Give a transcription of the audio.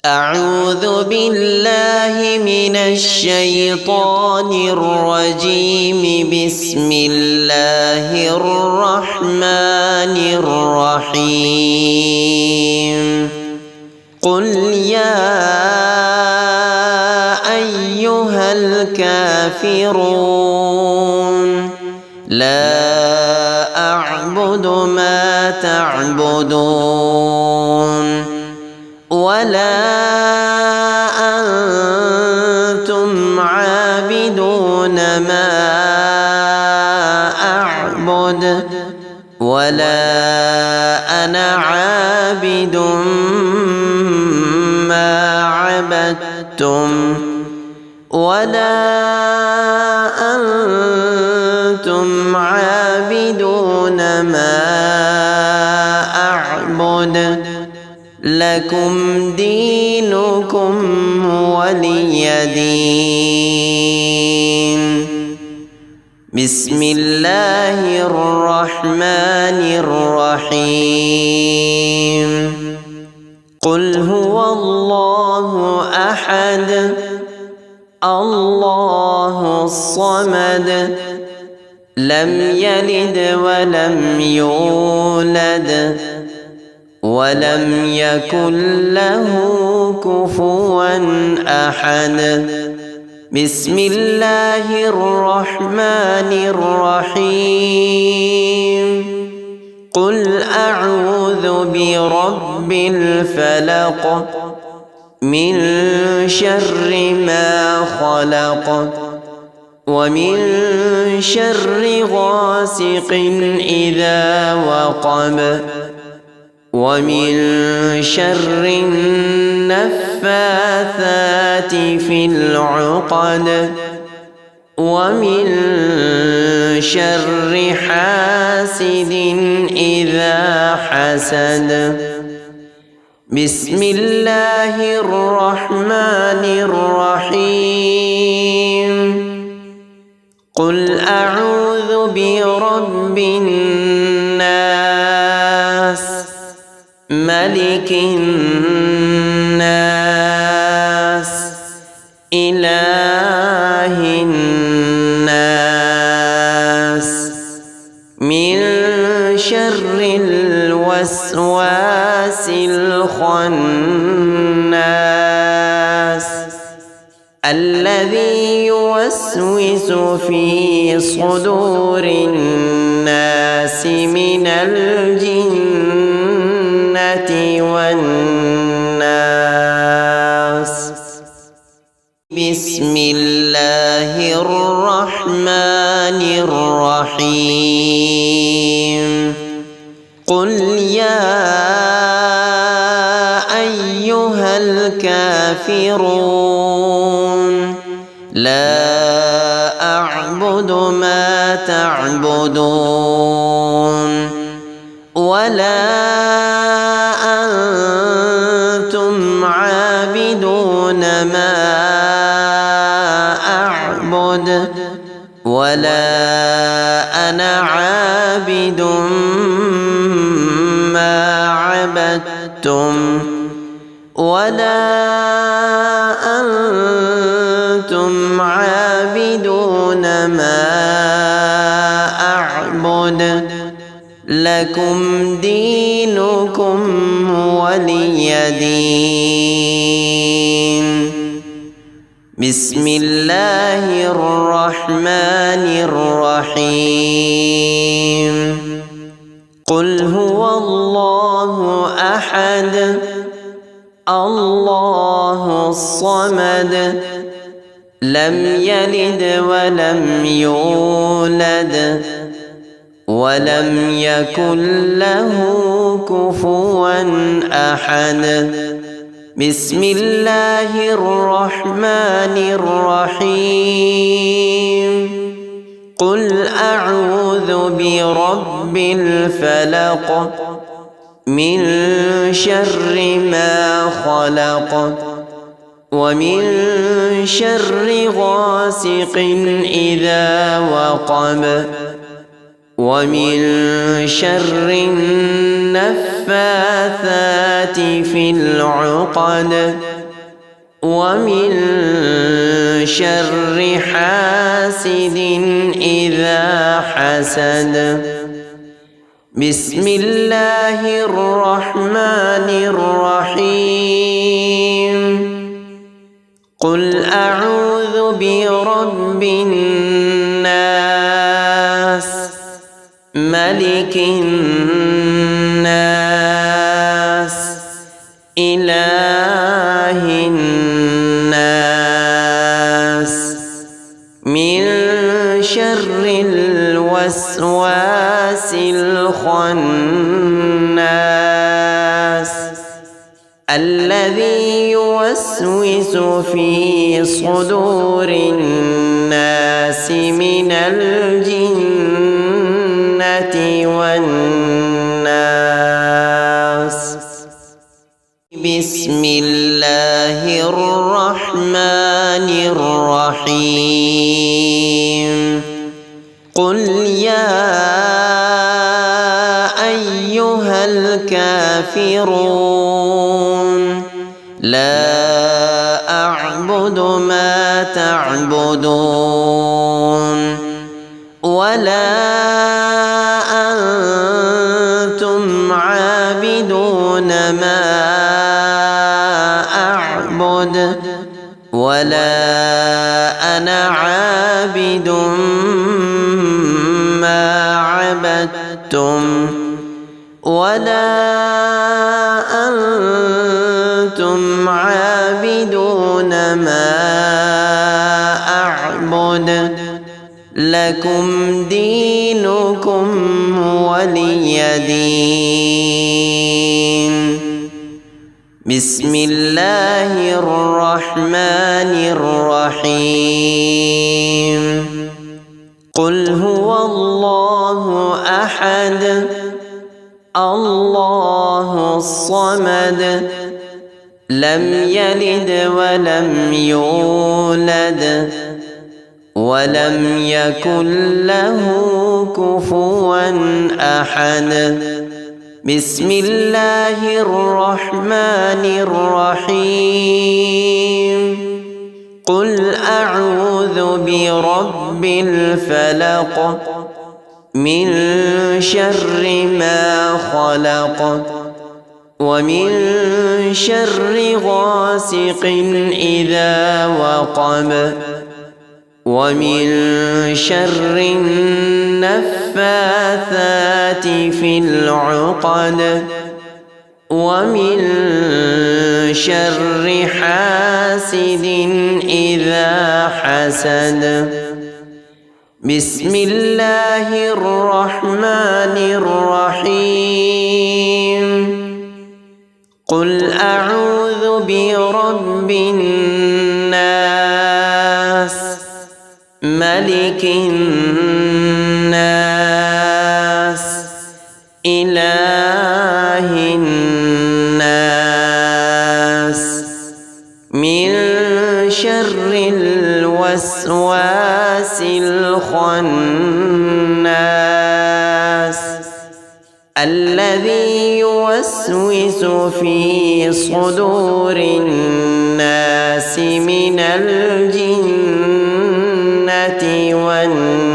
أعوذ بالله من الشيطان الرجيم. بسم الله الرحمن الرحيم. قل يا أيها الكافرون لا أعبد ما تعبدون ولا أنتم عابدون ما أعبد ولا أنا عابد ما عبدتم ولا أنتم عابدون ما أعبد لكم دينكم ولي دين. بسم الله الرحمن الرحيم. قل هو الله أحد الله الصمد لم يلد ولم يولد ولم يكن له كفوا أحد. بسم الله الرحمن الرحيم. قل أعوذ برب الفلق من شر ما خلق ومن شر غاسق إذا وقب ومن شر النفاثات في العقد ومن شر حاسد إذا حسد. بسم الله الرحمن الرحيم. قل أعوذ برب الناس ملك الناس إله الناس من شر الوسواس الخناس الذي يوسوس في صدور الناس من الجنة والناس. بسم الله الرحمن الرحيم. قل يا أيها الكافرون لا أعبد ما تعبدون ولا أنتم عابدون ما أعبد ولا أنا عابد ما عبدتم ولا أنتم عابدون ما أعبد لكم دينكم ولي دين. بسم الله الرحمن الرحيم. قل هو الله أحد الله الصمد لم يلد ولم يولد ولم يكن له كفوا أحد. بسم الله الرحمن الرحيم. قل أعوذ برب الفلق من شر ما خلق ومن شر غاسق إذا وقب ومن شر النفاثات في العقد ومن شر حاسد إذا حسد. بسم الله الرحمن الرحيم. قل أعوذ برب الناس ملك الناس إله الناس من شر الوسواس الخناس الذي يوسوس في صدور الناس من الجنة والناس. بسم الله الرحمن الرحيم. قل يا أيها الكافرون لا أعبد ما تعبدون ولا أنتم عابدون ما أعبد ولا أنا عابد ما عبدتم ولا أنتم عابدون ما أعبد لكم دينكم ولي دين. بسم الله الرحمن الرحيم. قل هو الله أحد الله الصمد لم يلد ولم يولد ولم يكن له كفوا أحد. بسم الله الرحمن الرحيم. قل أعوذ برب الفلق من شر ما خلق ومن شر غاسق إذا وقب ومن شر النفاثات في العقد ومن شر حاسد إذا حسد. بسم الله الرحمن الرحيم. قل أعوذ برب الناس ملك الناس إله الناس من شر الوسواس الخناس الذي يوسوس في صدور الناس من الجنة والناس.